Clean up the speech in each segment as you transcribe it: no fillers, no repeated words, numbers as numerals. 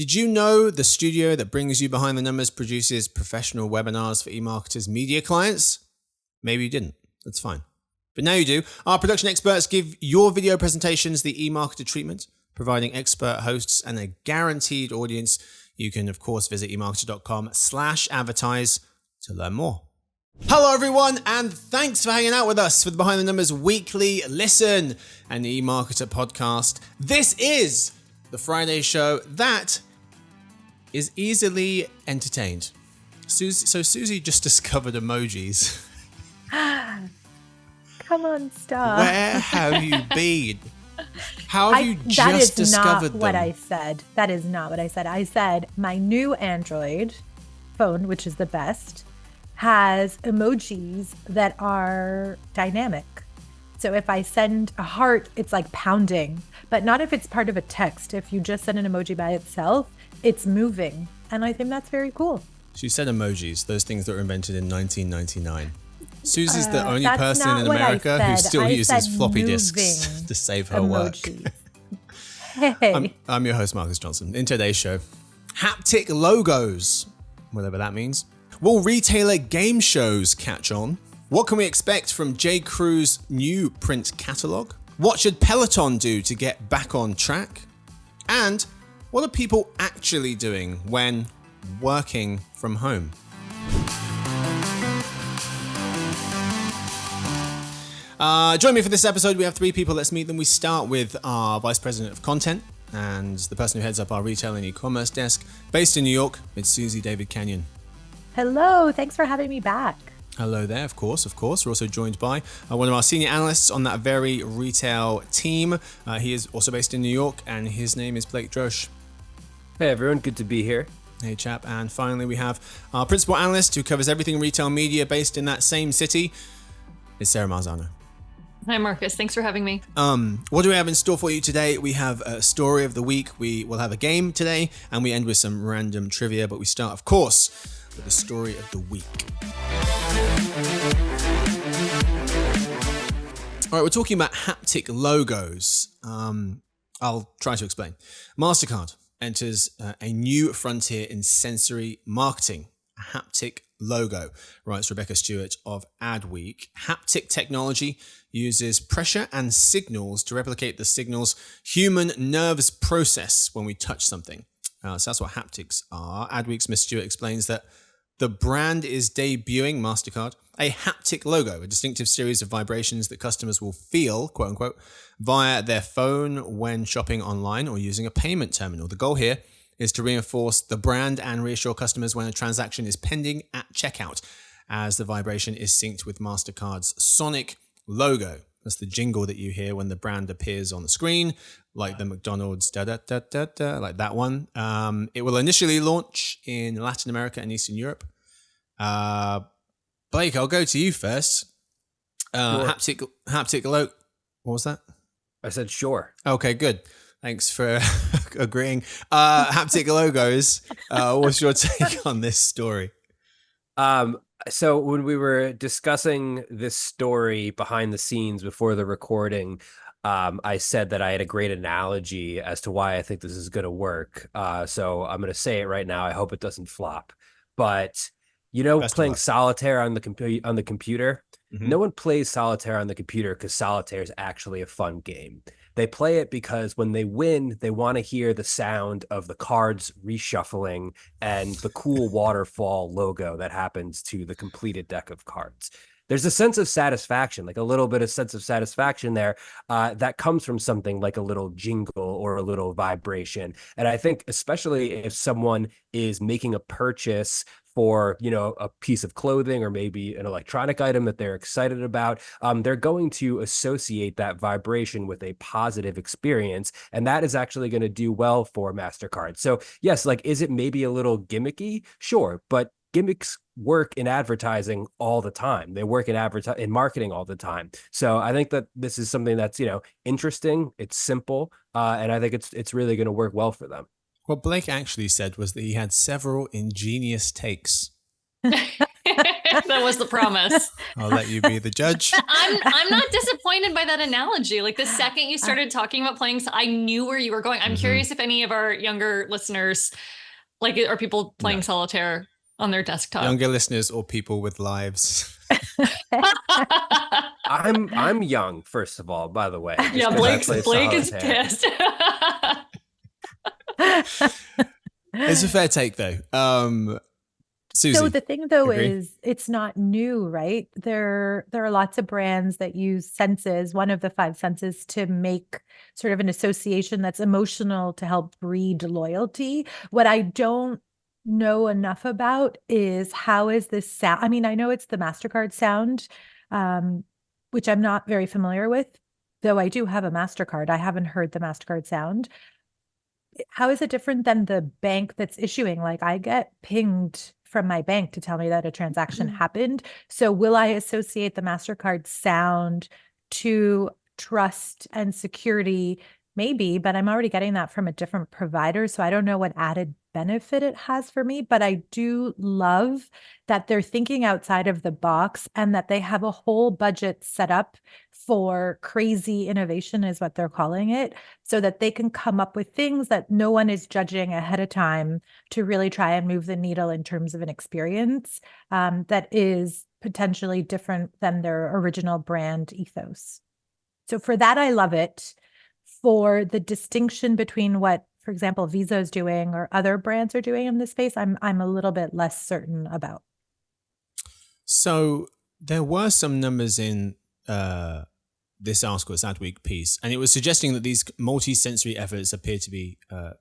Did you know the studio that brings you Behind the Numbers produces professional webinars for eMarketer's media clients? Maybe you didn't. That's fine. But now you do. Our production experts give your video presentations the eMarketer treatment, providing expert hosts and a guaranteed audience. You can, of course, visit emarketer.com/advertise to learn more. Hello, everyone, and thanks for hanging out with us for the Behind the Numbers weekly listen and the eMarketer podcast. This is the Friday show that is easily entertained. Suzy just discovered emojis. Come on, stop. Where have you been? How have you just discovered them? That is not what I said. That is not what I said. I said my new Android phone, which is the best, has emojis that are dynamic. So if I send a heart, it's like pounding, but not if it's part of a text. If you just send an emoji by itself, it's moving. And I think that's very cool. She said emojis, those things that were invented in 1999. Suzy's the only person in America who still uses floppy disks to save her emojis. Work. Hey. I'm your host, Marcus Johnson. In today's show, haptic logos, whatever that means. Will retailer game shows catch on? What can we expect from J. Crew's new print catalog? What should Peloton do to get back on track? And what are people actually doing when working from home? Join me for this episode. We have three people. Let's meet them. We start with our Vice President of Content and the person who heads up our retail and e-commerce desk. Based in New York, it's Suzy Davidkhanian. Hello. Thanks for having me back. Hello there, of course. We're also joined by one of our senior analysts on that very retail team. He is also based in New York, and his name is Blake Droesch. Hey, everyone. Good to be here. Hey, chap. And finally, we have our principal analyst who covers everything retail media based in that same city. It's Sarah Marzano. Hi, Marcus. Thanks for having me. What do we have in store for you today? We have a story of the week. We will have a game today, and we end with some random trivia. But we start, of course, with the story of the week. All right, we're talking about haptic logos. I'll try to explain. MasterCard enters a new frontier in sensory marketing, a haptic logo, writes Rebecca Stewart of Adweek. Haptic technology uses pressure and signals to replicate the signals human nerves process when we touch something. So that's what haptics are. Adweek's Miss Stewart explains that the brand is debuting, MasterCard, a haptic logo, a distinctive series of vibrations that customers will feel, quote unquote, via their phone when shopping online or using a payment terminal. The goal here is to reinforce the brand and reassure customers when a transaction is pending at checkout, as the vibration is synced with MasterCard's sonic logo. That's the jingle that you hear when the brand appears on the screen, like the McDonald's da-da-da-da-da, like that one. It will initially launch in Latin America and Eastern Europe. Blake, I'll go to you first. Sure. Haptic logo. What was that? I said sure. Okay, good. Thanks for agreeing. Haptic logos. What's your take on this story? So when we were discussing this story behind the scenes before the recording, I said that I had a great analogy as to why I think this is going to work. So I'm going to say it right now. I hope it doesn't flop. But Best playing solitaire on the computer. Mm-hmm. No one plays solitaire on the computer because solitaire is actually a fun game. They play it because when they win, they want to hear the sound of the cards reshuffling and the cool waterfall logo that happens to the completed deck of cards. There's a sense of satisfaction, like a little bit of sense of satisfaction there that comes from something like a little jingle or a little vibration. And I think especially if someone is making a purchase for, a piece of clothing or maybe an electronic item that they're excited about, they're going to associate that vibration with a positive experience. And that is actually going to do well for MasterCard. So yes, is it maybe a little gimmicky? Sure. But gimmicks work in advertising all the time. They work in marketing all the time. So I think that this is something that's, interesting. It's simple. And I think it's really going to work well for them. What Blake actually said was that he had several ingenious takes. That was the promise. I'll let you be the judge. I'm not disappointed by that analogy. Like the second you started talking about playing, I knew where you were going. I'm curious if any of our younger listeners, like, are people playing solitaire on their desktop? Younger listeners or people with lives. I'm young, first of all, by the way. Yeah, Blake is pissed. It's a fair take, though. Suzy, so the thing, though, agree? is it's not new, right? There are lots of brands that use senses, one of the 5 senses, to make sort of an association that's emotional to help breed loyalty. What I don't know enough about is how is this sound? I mean, I know it's the MasterCard sound, which I'm not very familiar with, though I do have a MasterCard. I haven't heard the MasterCard sound. How is it different than the bank that's issuing? Like, I get pinged from my bank to tell me that a transaction happened. So will I associate the MasterCard sound to trust and security? Maybe, but I'm already getting that from a different provider. So I don't know what added benefit it has for me, but I do love that they're thinking outside of the box and that they have a whole budget set up for crazy innovation, is what they're calling it, so that they can come up with things that no one is judging ahead of time to really try and move the needle in terms of an experience that is potentially different than their original brand ethos. So for that, I love it. For the distinction between what, for example, Visa is doing or other brands are doing in this space, I'm a little bit less certain about. So there were some numbers in this article, this Adweek piece, and it was suggesting that these multi-sensory efforts appear to be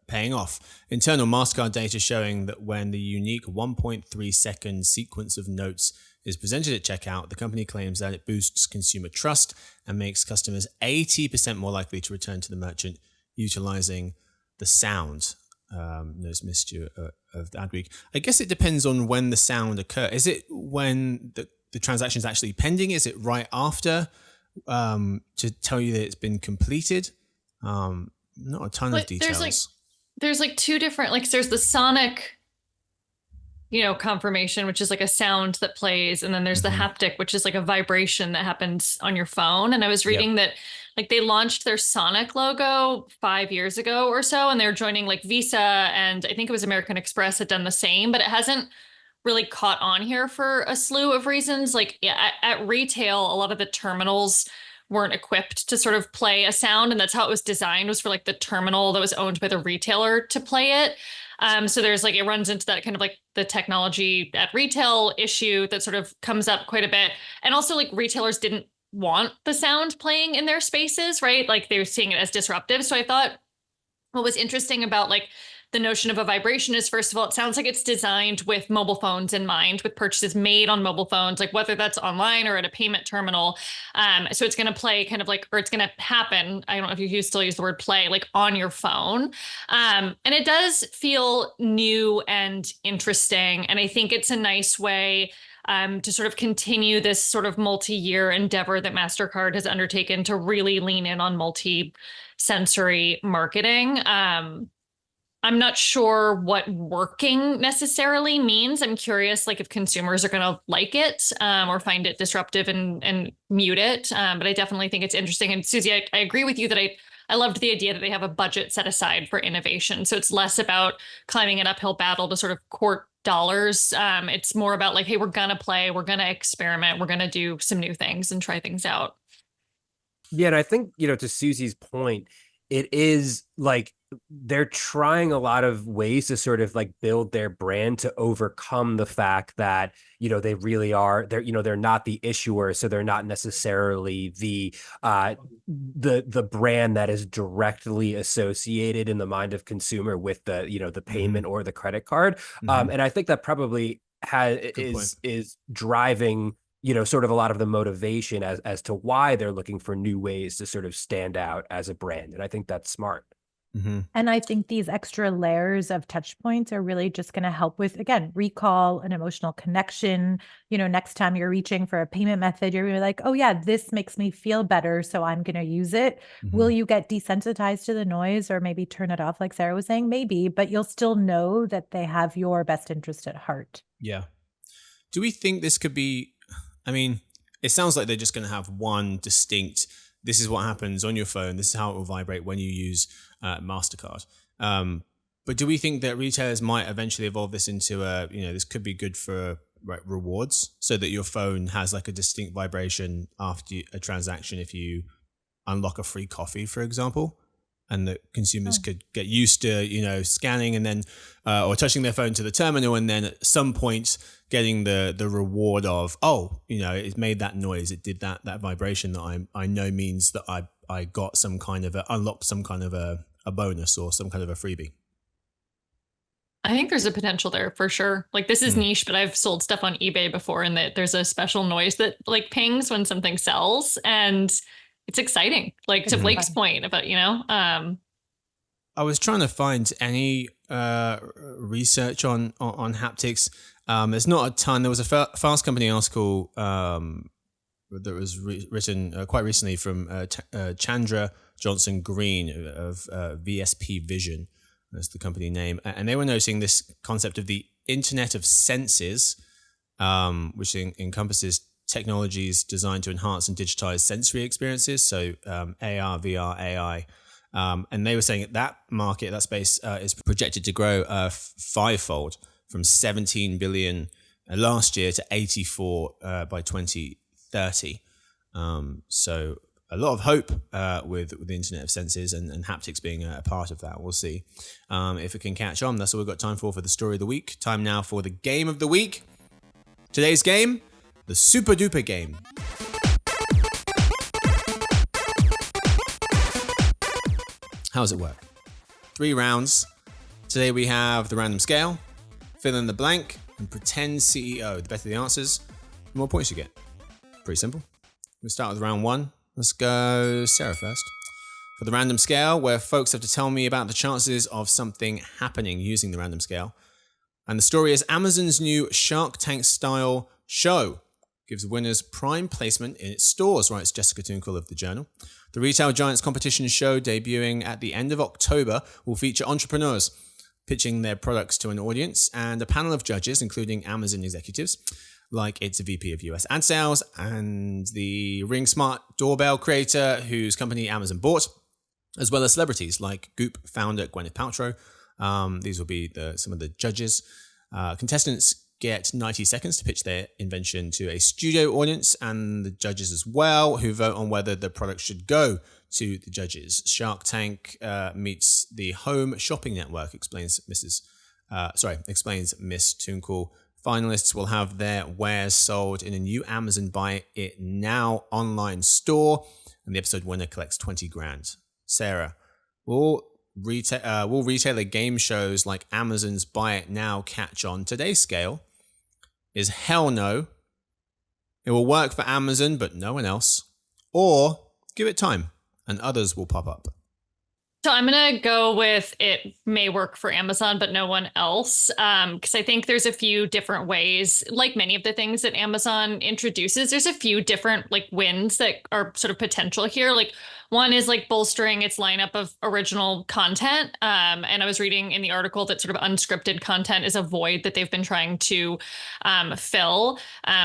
paying off. Internal MasterCard data showing that when the unique 1.3 second sequence of notes is presented at checkout, the company claims that it boosts consumer trust and makes customers 80% more likely to return to the merchant utilizing the sound. There's missed of the Adweek. I guess it depends on when the sound occurs. Is it when the transaction is actually pending? Is it right after to tell you that it's been completed? Not a ton of details. There's like 2 different, like there's the sonic, confirmation, which is like a sound that plays. And then there's the haptic, which is like a vibration that happens on your phone. And I was reading that like they launched their Sonic logo 5 years ago or so, and they're joining like Visa, and I think it was American Express had done the same, but it hasn't really caught on here for a slew of reasons. Like at retail, a lot of the terminals weren't equipped to sort of play a sound, and that's how it was designed, was for like the terminal that was owned by the retailer to play it. So there's like, it runs into that kind of like the technology at retail issue that sort of comes up quite a bit. And also like retailers didn't want the sound playing in their spaces, right? Like they were seeing it as disruptive. So I thought what was interesting about like the notion of a vibration is, first of all, it sounds like it's designed with mobile phones in mind, with purchases made on mobile phones, like whether that's online or at a payment terminal. So it's going to play kind of like, or it's going to happen. I don't know if you still use the word play, like on your phone. And it does feel new and interesting. And I think it's a nice way to sort of continue this sort of multi-year endeavor that MasterCard has undertaken to really lean in on multi-sensory marketing. I'm not sure what working necessarily means. I'm curious, like if consumers are going to like it or find it disruptive and mute it. But I definitely think it's interesting. And Suzy, I agree with you that I loved the idea that they have a budget set aside for innovation. So it's less about climbing an uphill battle to sort of court dollars. It's more about like, hey, we're going to play, we're going to experiment, we're going to do some new things and try things out. Yeah, and I think, to Suzy's point, it is like they're trying a lot of ways to sort of like build their brand to overcome the fact that, they really are, they're not the issuer. So they're not necessarily the brand that is directly associated in the mind of consumer with the, the payment or the credit card. And I think that probably is driving, sort of a lot of the motivation as to why they're looking for new ways to sort of stand out as a brand. And I think that's smart. And I think these extra layers of touch points are really just going to help with, again, recall, an emotional connection. Next time you're reaching for a payment method, you're going to be like, oh yeah, this makes me feel better, so I'm going to use it. Will you get desensitized to the noise or maybe turn it off, like Sarah was saying? Maybe, but you'll still know that they have your best interest at heart. Yeah. Do we think this could be, I mean, it sounds like they're just going to have one distinct, this is what happens on your phone, this is how it will vibrate when you use MasterCard. But do we think that retailers might eventually evolve this into this could be good for rewards, so that your phone has like a distinct vibration after a transaction if you unlock a free coffee, for example, and that consumers could get used to, scanning and then or touching their phone to the terminal, and then at some point getting the reward of, it made that noise, it did that vibration that I know means that I got some kind of unlocked some kind of a bonus or some kind of a freebie. I think there's a potential there for sure. Like, this is niche, but I've sold stuff on eBay before, and that there's a special noise that like pings when something sells, and it's exciting. Like, to Blake's point about, I was trying to find any research on haptics. There's not a ton. There was a Fast Company article that was written quite recently from Chandra Johnson Green of VSP Vision. That's the company name. And they were noting this concept of the Internet of Senses, which encompasses technologies designed to enhance and digitize sensory experiences. So AR, VR, AI. And they were saying that market, that space is projected to grow fivefold from 17 billion last year to 84 by 2030. So a lot of hope with the Internet of Senses and haptics being a part of that. We'll see if it can catch on. That's all we've got time for the story of the week. Time now for the game of the week. Today's game, the Super Duper Game. How does it work? 3 rounds. Today we have the random scale, fill in the blank, and pretend CEO. The better the answers, the more points you get. Pretty simple. We'll start with round 1. Let's go Sarah first. For the random scale, where folks have to tell me about the chances of something happening using the random scale. And the story is Amazon's new Shark Tank style show gives winners prime placement in its stores, writes Jessica Tunkel of The Journal. The Retail Giants competition show, debuting at the end of October, will feature entrepreneurs pitching their products to an audience and a panel of judges, including Amazon executives, like its VP of US ad sales and the Ring Smart doorbell creator whose company Amazon bought, as well as celebrities like Goop founder Gwyneth Paltrow. These will be some of the judges. Contestants get 90 seconds to pitch their invention to a studio audience, and the judges as well, who vote on whether the product should go to the judges. Shark Tank meets the home shopping network, explains Miss Tunkel. Finalists will have their wares sold in a new Amazon Buy It Now online store, and the episode winner collects 20 grand. Sarah, will retailer game shows like Amazon's Buy It Now catch on? Today's scale is hell no. It will work for Amazon, but no one else. Or give it time, and others will pop up. So I'm going to go with it may work for Amazon, but no one else. Because I think there's a few different ways, like many of the things that Amazon introduces, there's a few different like wins that are sort of potential here. Like, one is like bolstering its lineup of original content. And I was reading in the article that sort of unscripted content is a void that they've been trying to fill.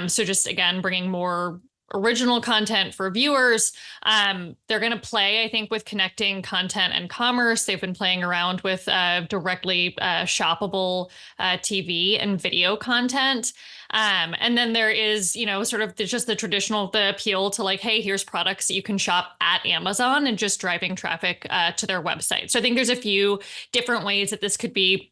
So just, again, bringing more original content for viewers. They're going to play, I think, with connecting content and commerce. They've been playing around with directly shoppable TV and video content. And then there is, sort of just the traditional, the appeal to like, hey, here's products that you can shop at Amazon, and just driving traffic to their website. So I think there's a few different ways that this could be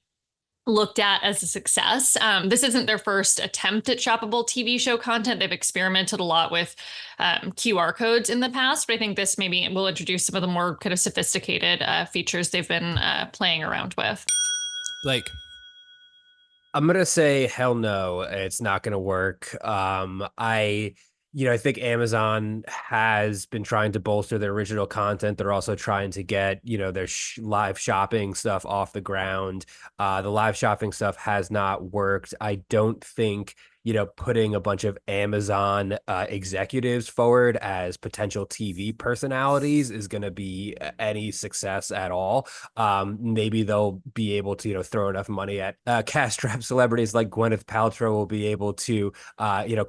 looked at as a success. This isn't their first attempt at shoppable TV show content. They've experimented a lot with QR codes in the past, but I think this maybe will introduce some of the more kind of sophisticated features they've been playing around with. Blake. I'm going to say hell no, it's not going to work. I think Amazon has been trying to bolster their original content. They're also trying to get, their live shopping stuff off the ground. The live shopping stuff has not worked. I don't think putting a bunch of Amazon executives forward as potential TV personalities is going to be any success at all. Maybe they'll be able to, throw enough money at cash-strapped celebrities like Gwyneth Paltrow will be able to,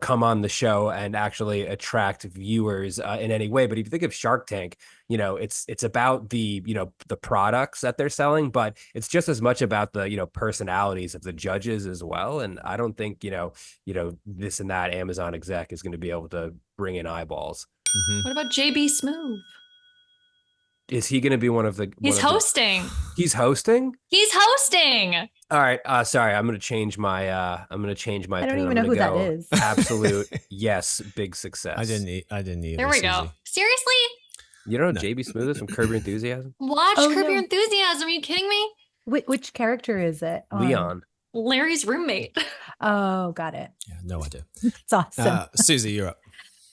come on the show and actually attract viewers in any way. But if you think of Shark Tank, it's about the the products that they're selling, but it's just as much about the personalities of the judges as well. And I don't think this and that Amazon exec is going to be able to bring in eyeballs. What about JB Smoove? Is he going to be one of the? He's hosting. He's hosting. He's hosting. All right. Sorry, I'm going to change my. I'm going to change my. I don't opinion. even know who that is. Absolute yes, big success. I didn't either. There we go. Seriously? You don't know JB Smoove is from Curb Your Enthusiasm? Watch Curb Your Enthusiasm. Are you kidding me? Which character is it? Leon. Larry's roommate. Oh, got it. Yeah, no idea. It's awesome. Suzy, you're up.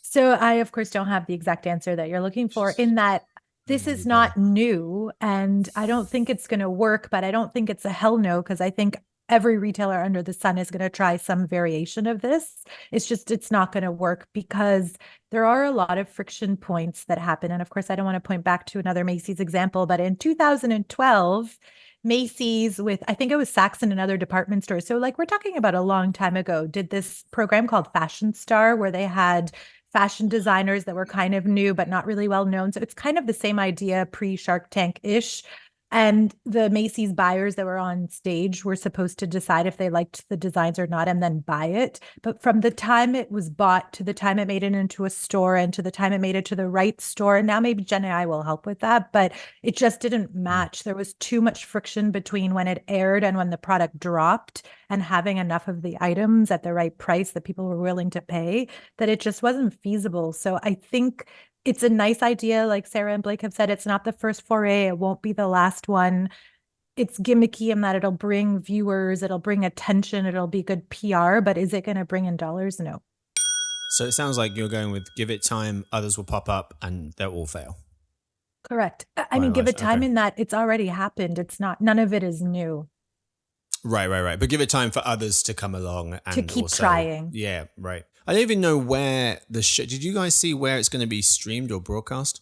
So I, of course, don't have the exact answer that you're looking for in that this is not new and I don't think it's going to work, but I don't think it's a hell no, because I think every retailer under the sun is going to try some variation of this. It's not going to work because there are a lot of friction points that happen. And of course, I don't want to point back to another Macy's example, but in 2012, Macy's with, I think it was Saks and another department store. So like we're talking about a long time ago, did this program called Fashion Star where they had fashion designers that were kind of new, but not really well known. So it's kind of the same idea pre-Shark Tank-ish. And the Macy's buyers that were on stage were supposed to decide if they liked the designs or not and then buy it. But from the time it was bought to the time it made it into a store and to the time it made it to the right store, and now maybe Gen AI will help with that, but it just didn't match. There was too much friction between when it aired and when the product dropped, and having enough of the items at the right price that people were willing to pay, that it just wasn't feasible. So I think it's a nice idea. Like Sarah and Blake have said, it's not the first foray. It won't be the last one. It's gimmicky in that it'll bring viewers, it'll bring attention, it'll be good PR, but is it going to bring in dollars? No. So it sounds like you're going with give it time, others will pop up and they'll all fail. Correct. I mean, give it time in that it's already happened. It's not, none of it is new. Right. But give it time for others to come along and to keep also, trying. Yeah, right. I don't even know where the show. Did you guys see where it's going to be streamed or broadcast?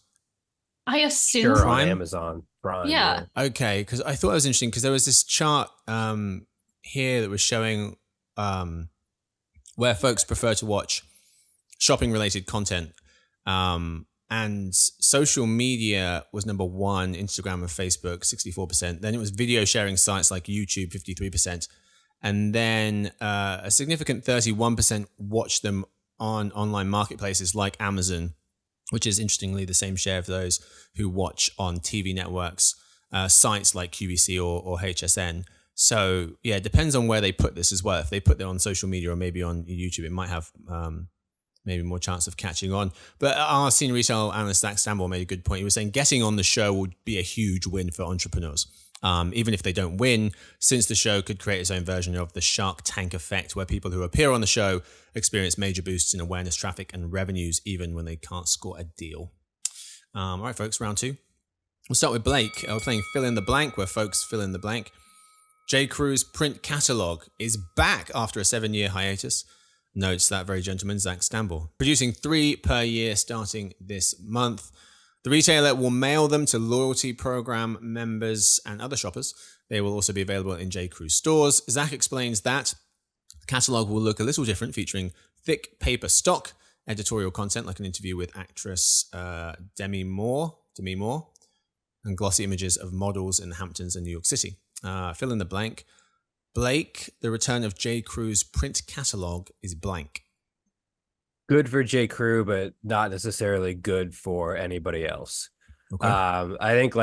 I assume Sure, Prime? on Amazon Prime. Yeah. Okay, because I thought it was interesting because there was this chart here that was showing where folks prefer to watch shopping related content. And social media was number one, Instagram and Facebook, 64%. Then it was video sharing sites like YouTube, 53%. And then a significant 31% watched them on online marketplaces like Amazon, which is interestingly the same share of those who watch on TV networks, sites like QVC or HSN. So yeah, it depends on where they put this as well. If they put it on social media or maybe on YouTube, it might have maybe more chance of catching on. But our senior retail analyst, Zach Stamble, made a good point. He was saying getting on the show would be a huge win for entrepreneurs. Even if they don't win, since the show could create its own version of the Shark Tank effect, where people who appear on the show experience major boosts in awareness, traffic, and revenues, even when they can't score a deal. All right, folks, round two. We'll start with Blake. We're playing Fill in the Blank, where folks fill in the blank. J. Crew's print catalog is back after a 7-year hiatus, notes that very gentleman, Zach Stamble, producing 3 per year starting this month. The retailer will mail them to loyalty program members and other shoppers. They will also be available in J. Crew stores. Zach explains that the catalog will look a little different, featuring thick paper stock, editorial content like an interview with actress Demi Moore, and glossy images of models in the Hamptons and New York City. Fill in the blank. Blake, the return of J. Crew's print catalog is blank. Good for J. Crew, but not necessarily good for anybody else. Okay. I think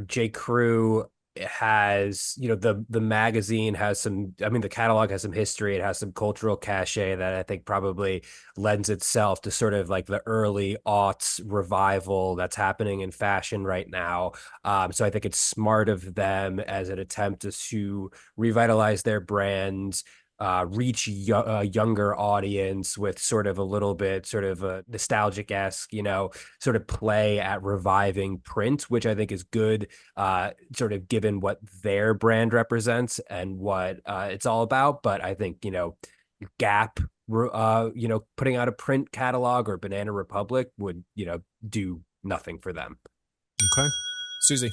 J. Crew has, the magazine has the catalog has some history. It has some cultural cachet that I think probably lends itself to sort of like the early aughts revival that's happening in fashion right now. So I think it's smart of them as an attempt to revitalize their brands, reach a younger audience with sort of a little bit sort of a nostalgic-esque, sort of play at reviving print, which I think is good, sort of given what their brand represents and what it's all about. But I think, Gap, putting out a print catalog, or Banana Republic would, do nothing for them. Okay. Suzy.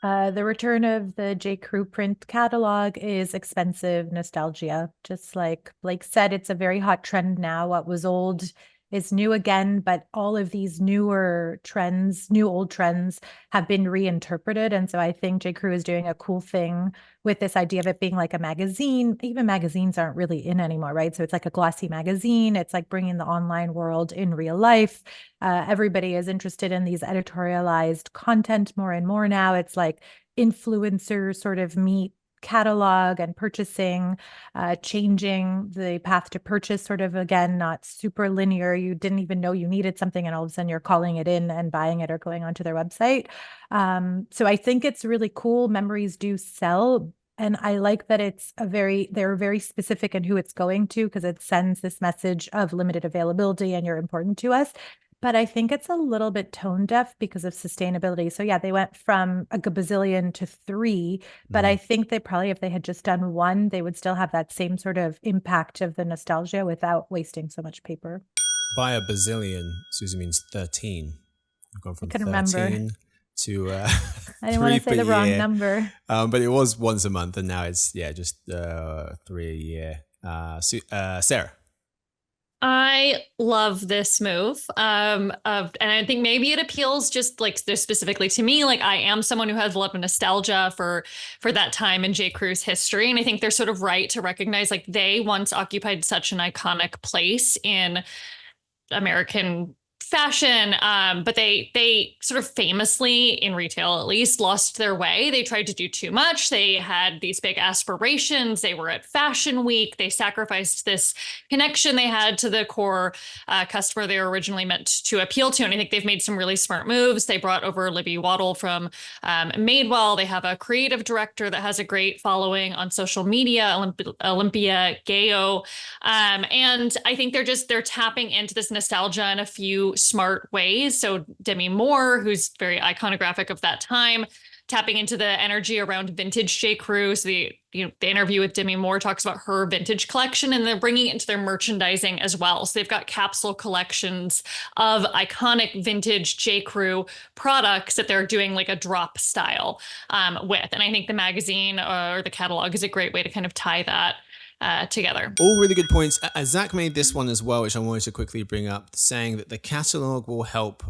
The return of the J. Crew print catalog is expensive nostalgia. Just like Blake said, it's a very hot trend now. What was old is new again, but all of these newer trends, new old trends have been reinterpreted. And so I think J. Crew is doing a cool thing with this idea of it being like a magazine. Even magazines aren't really in anymore, right? So it's like a glossy magazine. It's like bringing the online world in real life. Everybody is interested in these editorialized content more and more now. It's like influencers sort of meet catalog and purchasing, changing the path to purchase sort of, again, not super linear. You didn't even know you needed something and all of a sudden you're calling it in and buying it or going onto their website. So I think it's really cool. Memories do sell. And I like that they're very specific in who it's going to, because it sends this message of limited availability and you're important to us. But I think it's a little bit tone deaf because of sustainability. So yeah, they went from a gazillion to 3, but I think they probably, if they had just done 1, they would still have that same sort of impact of the nostalgia without wasting so much paper. By a bazillion, Suzy means 13. I've gone from 13 remember. to I didn't want to say the wrong number. But it was once a month, and now it's just 3 a year. Sarah. I love this move. And I think maybe it appeals just like specifically to me. Like, I am someone who has a lot of nostalgia for that time in J. Crew's history. And I think they're sort of right to recognize like they once occupied such an iconic place in American fashion, but they sort of famously, in retail at least, lost their way. They tried to do too much. They had these big aspirations. They were at Fashion Week. They sacrificed this connection they had to the core customer they were originally meant to appeal to. And I think they've made some really smart moves. They brought over Libby Waddle from Madewell. They have a creative director that has a great following on social media, Olympia Gayo. And I think they're tapping into this nostalgia in a few smart ways. So Demi Moore, who's very iconographic of that time, tapping into the energy around vintage J. Crew. So the interview with Demi Moore talks about her vintage collection, and they're bringing it into their merchandising as well. So they've got capsule collections of iconic vintage J. Crew products that they're doing like a drop style with. And I think the magazine or the catalog is a great way to kind of tie that together. All really good points. Zach made this one as well, which I wanted to quickly bring up, saying that the catalog will help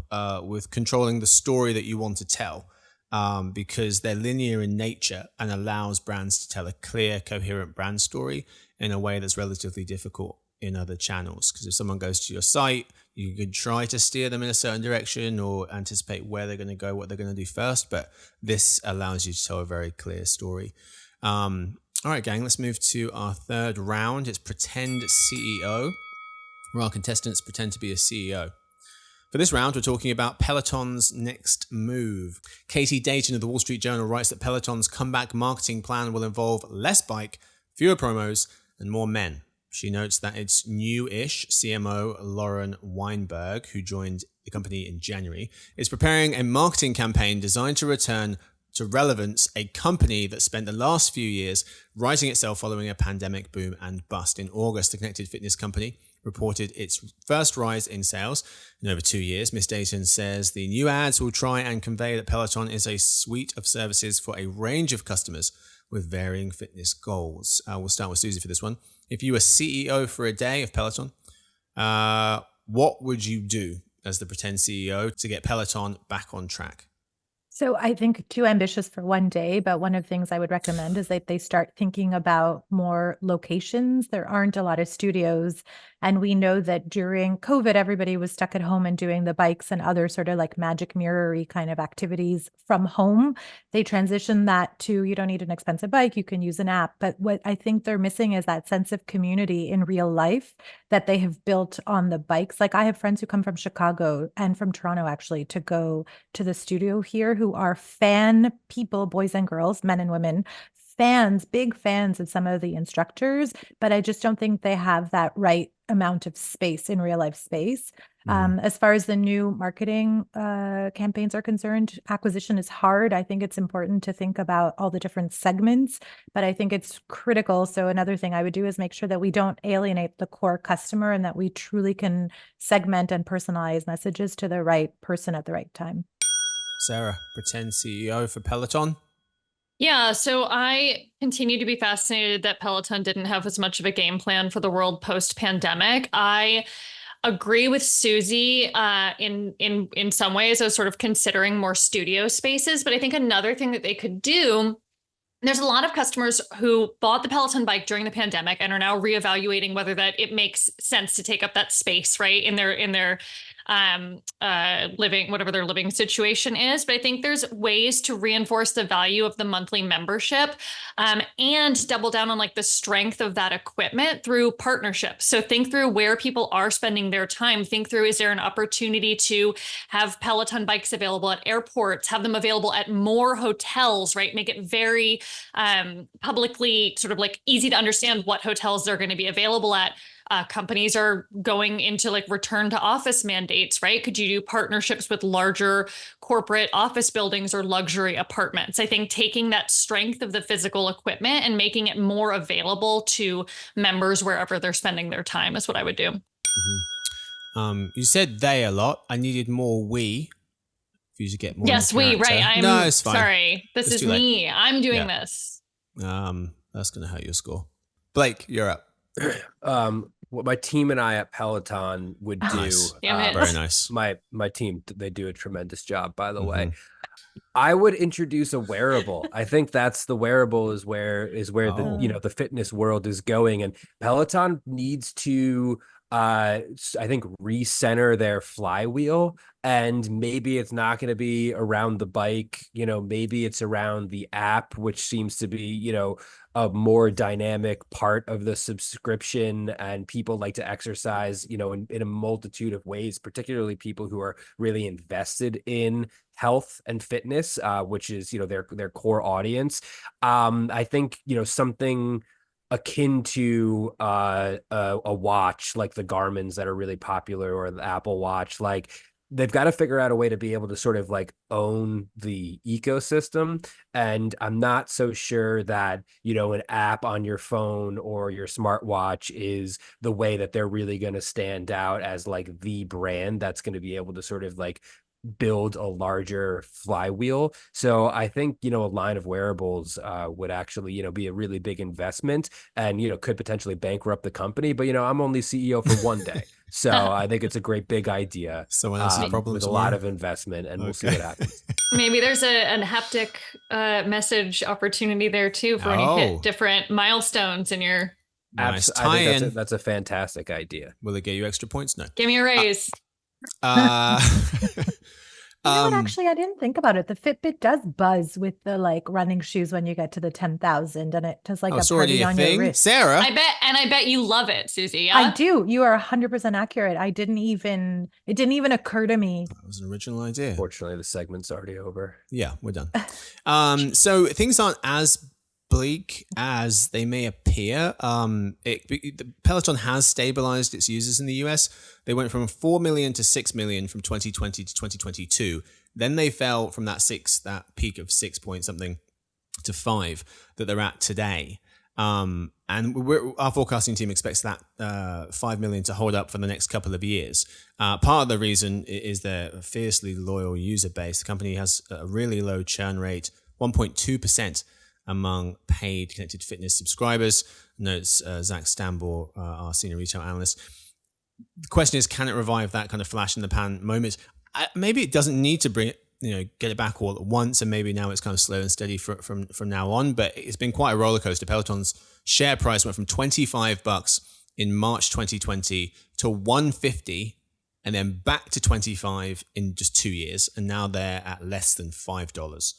with controlling the story that you want to tell, because they're linear in nature and allows brands to tell a clear, coherent brand story in a way that's relatively difficult in other channels. Because if someone goes to your site, you can try to steer them in a certain direction or anticipate where they're going to go, what they're going to do first, but this allows you to tell a very clear story. All right, gang, let's move to our third round. It's Pretend CEO, where our contestants pretend to be a CEO. For this round, we're talking about Peloton's next move. Katie Dayton of the Wall Street Journal writes that Peloton's comeback marketing plan will involve less bike, fewer promos, and more men. She notes that its new-ish CMO, Lauren Weinberg, who joined the company in January, is preparing a marketing campaign designed to return to relevance a company that spent the last few years rising itself following a pandemic boom and bust. In August, the connected fitness company reported its first rise in sales in over 2 years. Ms. Dayton says the new ads will try and convey that Peloton is a suite of services for a range of customers with varying fitness goals. We'll start with Suzy for this one. If you were CEO for a day of Peloton, what would you do as the pretend CEO to get Peloton back on track? So I think too ambitious for one day, but one of the things I would recommend is that they start thinking about more locations. There aren't a lot of studios. And we know that during COVID, everybody was stuck at home and doing the bikes and other sort of like magic mirror-y kind of activities from home. They transitioned that to, you don't need an expensive bike, you can use an app. But what I think they're missing is that sense of community in real life that they have built on the bikes. Like I have friends who come from Chicago and from Toronto actually to go to the studio here who are fan people, boys and girls, men and women, big fans of some of the instructors, but I just don't think they have that right amount of space in real life space. As far as the new marketing campaigns are concerned, acquisition is hard. I think it's important to think about all the different segments, but I think it's critical. So another thing I would do is make sure that we don't alienate the core customer and that we truly can segment and personalize messages to the right person at the right time. Sarah, pretend CEO for Peloton. Yeah, so I continue to be fascinated that Peloton didn't have as much of a game plan for the world post-pandemic. I agree with Suzy in some ways. I was sort of considering more studio spaces, but I think another thing that they could do, there's a lot of customers who bought the Peloton bike during the pandemic and are now reevaluating whether that it makes sense to take up that space, right, in their living, whatever their living situation is. But I think there's ways to reinforce the value of the monthly membership and double down on like the strength of that equipment through partnerships. So think through where people are spending their time. Think through, is there an opportunity to have Peloton bikes available at airports, have them available at more hotels, right? Make it very publicly sort of like easy to understand what hotels they're going to be available at. Companies are going into like return to office mandates, right? Could you do partnerships with larger corporate office buildings or luxury apartments? I think taking that strength of the physical equipment and making it more available to members wherever they're spending their time is what I would do. You said they a lot. I needed more we for you to get more. Yes, we, right. No, it's fine. Sorry. This It's is too late. me. I'm doing this. That's going to hurt your score. Blake, you're up. What my team and I at Peloton would do. Nice. Damn it. Very nice. My team, they do a tremendous job, by the way. I would introduce a wearable. I think that's the wearable is where the the fitness world is going, and Peloton needs to I think recenter their flywheel, and maybe it's not going to be around the bike, maybe it's around the app, which seems to be, a more dynamic part of the subscription, and people like to exercise, in a multitude of ways, particularly people who are really invested in health and fitness, which is, their core audience. I think, something akin to a watch like the Garmin's that are really popular, or the Apple Watch, like they've got to figure out a way to be able to sort of like own the ecosystem. And I'm not so sure that, an app on your phone or your smartwatch is the way that they're really going to stand out as like the brand that's going to be able to sort of like build a larger flywheel. So I think, a line of wearables would actually, be a really big investment, and, could potentially bankrupt the company. But, I'm only CEO for one day. So I think it's a great big idea. Someone else's problem with a lot of investment, and we'll see what happens. Maybe there's a haptic message opportunity there too for when you hit different milestones in your. Nice I think that's a fantastic idea. Will it get you extra points? No. Give me a raise. You know what, actually, I didn't think about it. The Fitbit does buzz with the like running shoes when you get to the 10,000, and it does like a party on your wrist. Sarah, I bet you love it, Suzy. Yeah? I do. You are 100% accurate. It didn't even occur to me. That was an original idea. Fortunately, the segment's already over. Yeah, we're done. So things aren't as bleak as they may appear. The Peloton has stabilized its users in the US. They went from 4 million to 6 million from 2020 to 2022. Then they fell from that peak of 6 point something to 5 that they're at today. And our forecasting team expects that 5 million to hold up for the next couple of years. Part of the reason is their fiercely loyal user base. The company has a really low churn rate, 1.2%. among paid connected fitness subscribers, notes Zach Stambor, our senior retail analyst. The question is, can it revive that kind of flash in the pan moment? Maybe it doesn't need to bring it, get it back all at once, and maybe now it's kind of slow and steady from now on. But it's been quite a roller coaster. Peloton's share price went from $25 in March 2020 to $150, and then back to $25 in just 2 years, and now they're at less than $5.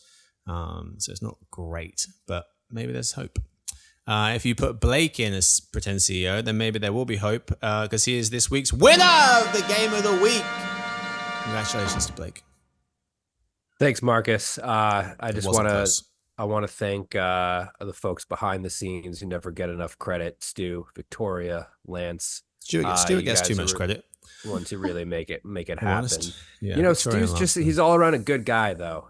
So it's not great, but maybe there's hope. If you put Blake in as pretend CEO, then maybe there will be hope, because he is this week's winner of the Game of the Week. Congratulations to Blake. Thanks, Marcus. I just want to I want to thank the folks behind the scenes who never get enough credit. Stu, Victoria, Lance. Stuart you gets too guys much are credit. Ones who really make it happen. Honest. Yeah, You know, Victoria and Stu's Lance, he's all around a good guy though.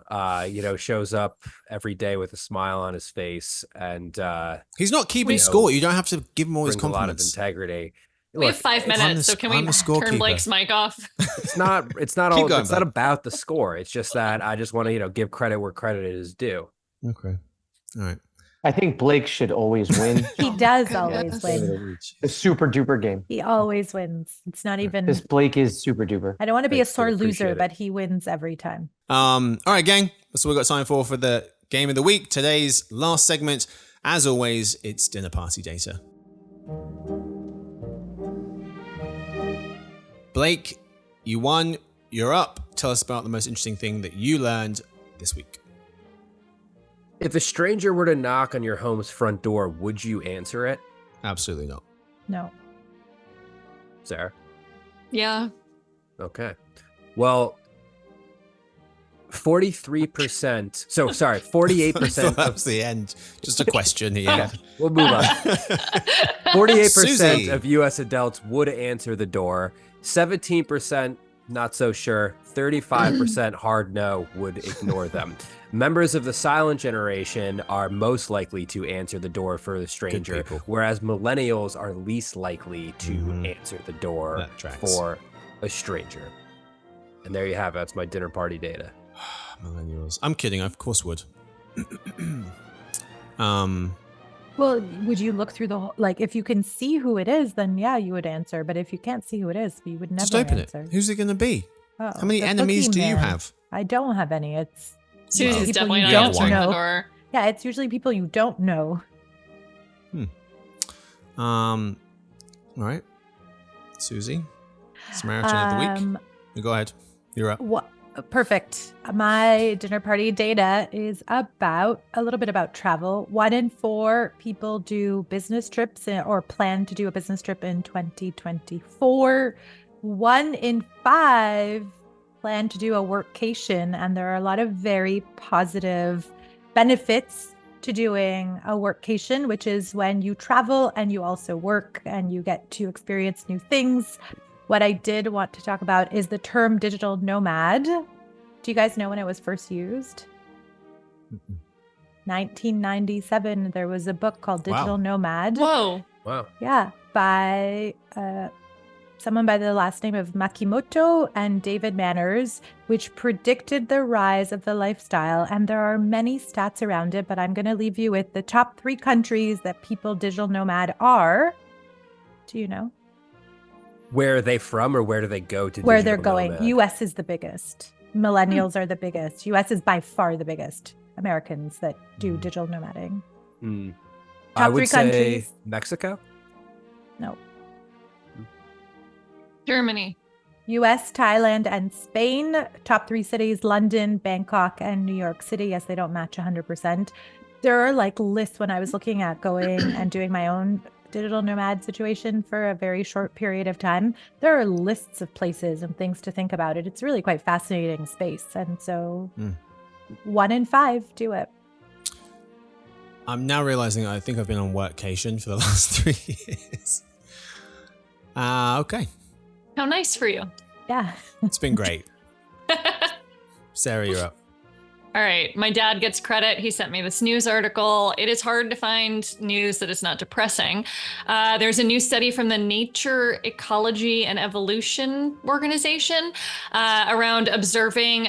You know, shows up every day with a smile on his face, and he's not keeping you know, score. You don't have to give him all his brings a lot of compliments. integrity. We have 5 minutes, so can we turn scorekeeper. Blake's mic off? It's not Keep going, it's not about the score. It's just that I just want to, give credit where credit is due. Okay. All right. I think Blake should always win. He does always win. A super duper game. He always wins. It's not even. This Blake is super duper. I don't want to be a Thanks, sore dude. loser, Appreciate it. but he wins every time. All right, gang. That's all we've got time for the game of the week. Today's last segment. As always, it's dinner party data. Blake, you won. You're up. Tell us about the most interesting thing that you learned this week. If a stranger were to knock on your home's front door, would you answer it, Absolutely not. No. Sarah? Yeah. Okay. Well, 43%. So sorry, 48% That of was the end. Just a question here. Yeah, we'll move on. 48% Suzy. of U.S. adults would answer the door. 17% not so sure. 35% hard no would ignore them. Members of the silent generation are most likely to answer the door for the stranger, people. whereas millennials are least likely to Mhm. answer the door That tracks. for a stranger. And there you have it. That's my dinner party data. Millennials. I'm kidding. I of course would. Well, would you look through the whole, like, if you can see who it is, then yeah, you would answer. But if you can't see who it is, you would never just open answer. it. Who's it going to be? Oh, How many the enemies do you boogeyman. have? I don't have any. It's Susie's people definitely you not don't answering the know. door. Yeah, it's usually people you don't know. All right. Suzy, Samaritan of the week. You go ahead. You're up. What? Perfect. My dinner party data is about a little bit about travel. 1 in 4 people do business trips or plan to do a business trip in 2024. 1 in 5 plan to do a workcation, and there are a lot of very positive benefits to doing a workcation, which is when you travel and you also work and you get to experience new things. What I did want to talk about is the term digital nomad. Do you guys know when it was first used? 1997, there was a book called Digital Nomad. Whoa. Wow. Yeah, by someone by the last name of Makimoto and David Manners, which predicted the rise of the lifestyle. And there are many stats around it, but I'm going to leave you with the top 3 countries that people digital nomad are. Do you know? Where are they from, or where do they go to? Where digital they're going. nomad? US is the biggest. Millennials are the biggest. US is by far the biggest. Americans that do digital nomading. Hmm. Top I would 3 say countries. Mexico. No. Germany. US, Thailand, and Spain. Top 3 cities, London, Bangkok, and New York City. Yes, they don't match 100%. There are like lists when I was looking at going and doing my own digital nomad situation for a very short period of time. There are lists of places and things to think about it. It's really quite fascinating space. And so 1 in 5 do it. I'm now realizing I think I've been on workcation for the last 3 years. Okay. How nice for you. Yeah. It's been great. Sarah, you're up. All right. My dad gets credit. He sent me this news article. It is hard to find news that is not depressing. There's a new study from the Nature Ecology and Evolution Organization around observing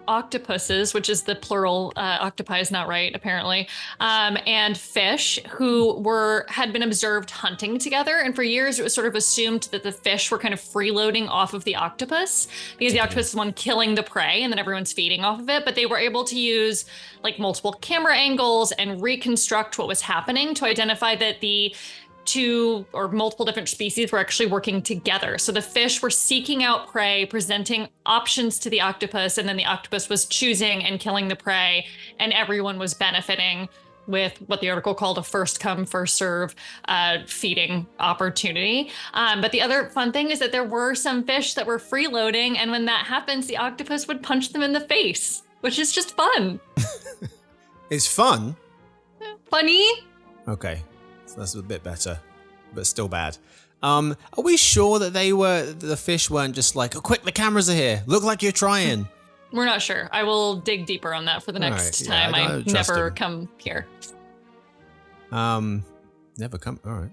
octopuses, which is the plural. Octopi is not right, apparently, and fish who had been observed hunting together. And for years, it was sort of assumed that the fish were kind of freeloading off of the octopus because the octopus is the one killing the prey and then everyone's feeding off of it. But they were able to use like multiple camera angles and reconstruct what was happening to identify that the 2 or multiple different species were actually working together. So the fish were seeking out prey, presenting options to the octopus, and then the octopus was choosing and killing the prey, and everyone was benefiting with what the article called a first come, first serve feeding opportunity. But the other fun thing is that there were some fish that were freeloading, and when that happens, the octopus would punch them in the face, which is just fun. It's fun. Funny. Okay, so that's a bit better, but still bad. Are we sure that the fish weren't just like, oh, quick, the cameras are here. Look like you're trying. We're not sure. I will dig deeper on that for the next time. I I don't trust never him. come here. Never come. All right.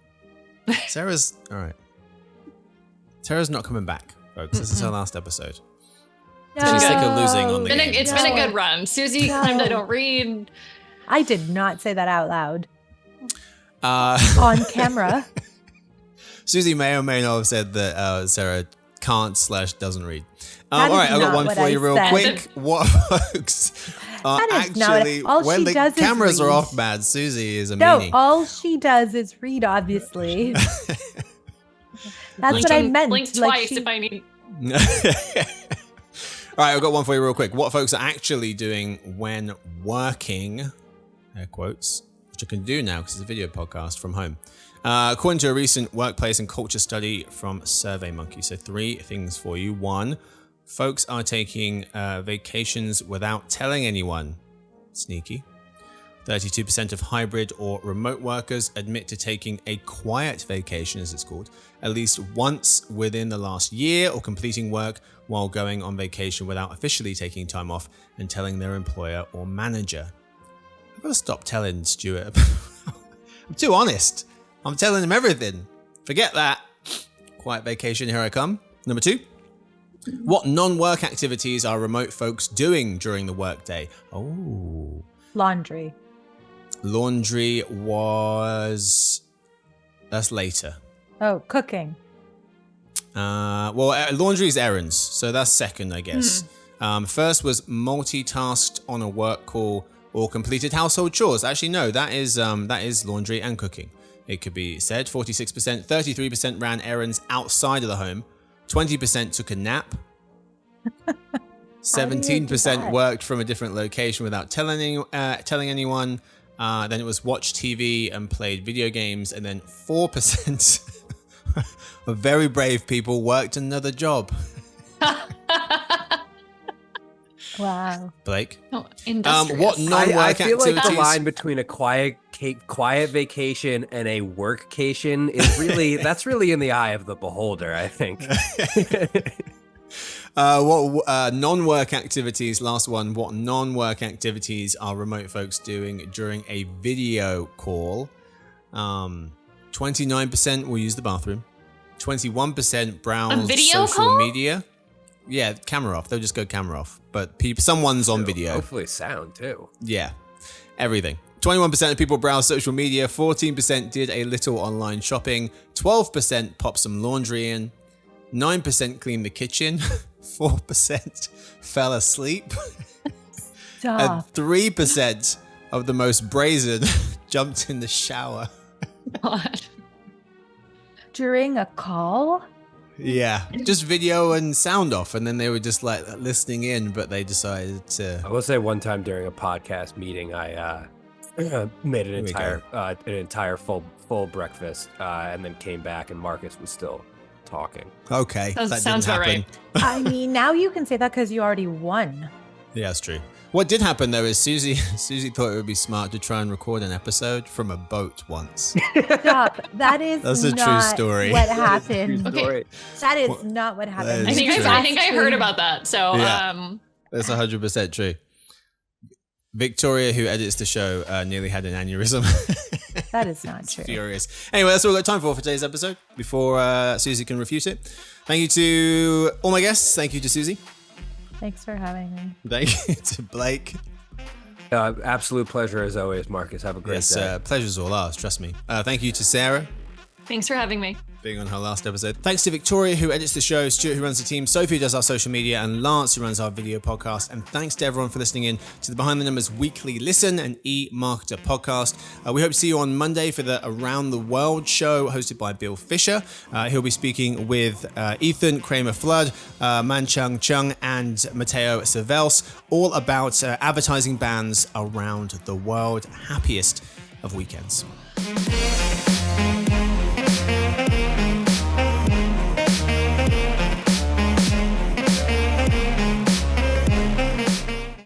Sarah's all right. Sarah's not coming back, folks. This is her last episode. No. She's sick of losing on the It's game. been a good run. Suzy claimed I don't read. I did not say that out loud On camera. Suzy may or may not have said that Sarah can't/doesn't read. That All is right, I've got not one what for you I real said. quick. What folks are That is not what actually all when she the does is cameras are read. off, Mad Suzy is a No, meanie. all she does is read, obviously. That's what I meant. Blink like twice she- if I need. All right, I've got one for you real quick. What folks are actually doing when working, air quotes, which I can do now because it's a video podcast from home. According to a recent workplace and culture study from SurveyMonkey. So 3 things for you. 1, folks are taking vacations without telling anyone. Sneaky. 32% of hybrid or remote workers admit to taking a quiet vacation, as it's called, at least once within the last year, or completing work while going on vacation without officially taking time off and telling their employer or manager. I've got to stop telling Stuart. I'm too honest. I'm telling him everything. Forget that. Quiet vacation, here I come. Number 2. What non-work activities are remote folks doing during the workday? Oh. Laundry. Laundry that's later. Oh, cooking. Laundry is errands, so that's second, I guess. First was multitasked on a work call or completed household chores. Actually, no, that is laundry and cooking. It could be said 46%, 33% ran errands outside of the home, 20% took a nap, 17% worked from a different location without telling anyone. Then it was watched TV and played video games, and then 4% of very brave people worked another job. Wow. Blake, Oh, industrious. what non-work I feel like the activities? line between a quiet vacation and a workcation is really that's really in the eye of the beholder, I think. What non-work activities? Last one. What non-work activities are remote folks doing during a video call? 29% will use the bathroom. 21% browse video social call? media. Yeah, camera off. They'll just go camera off. But someone's on video. Hopefully sound too. Yeah, everything. 21% of people browse social media. 14% did a little online shopping. 12% popped some laundry in. 9% cleaned the kitchen. 4% fell asleep. Stop. And 3% of the most brazen jumped in the shower. God. During a call? Yeah, just video and sound off, and then they were just like listening in, but they decided I to. will say one time during a podcast meeting, I made an entire full breakfast, and then came back, and Marcus was still talking. Okay, Sounds that about didn't happen. right. I mean, now you can say that because you already won. Yeah, that's true. What did happen though is Suzy thought it would be smart to try and record an episode from a boat once. Stop. That's a true not story. what True happened. story. That is not what happened. That I is think true. I think I heard about that. So Yeah. That's 100% true. Victoria, who edits the show, nearly had an aneurysm. That is not true. Furious. Anyway, that's all we've got time for today's episode before Suzy can refute it. Thank you to all my guests. Thank you to Suzy. Thanks for having me. Thank you to Blake. Absolute pleasure as always, Marcus. Have a great day. Pleasure's all ours, trust me. Thank you to Sarah, thanks for having me. being on her last episode. Thanks to Victoria, who edits the show, Stuart, who runs the team, Sophie, who does our social media, and Lance, who runs our video podcast. And thanks to everyone for listening in to the Behind the Numbers Weekly Listen and EMARKETER podcast. We hope to see you on Monday for the Around the World show hosted by Bill Fisher. He'll be speaking with Ethan Kramer-Flood, Manchung Chung, and Matteo Cervels, all about advertising bans around the world. Happiest of weekends.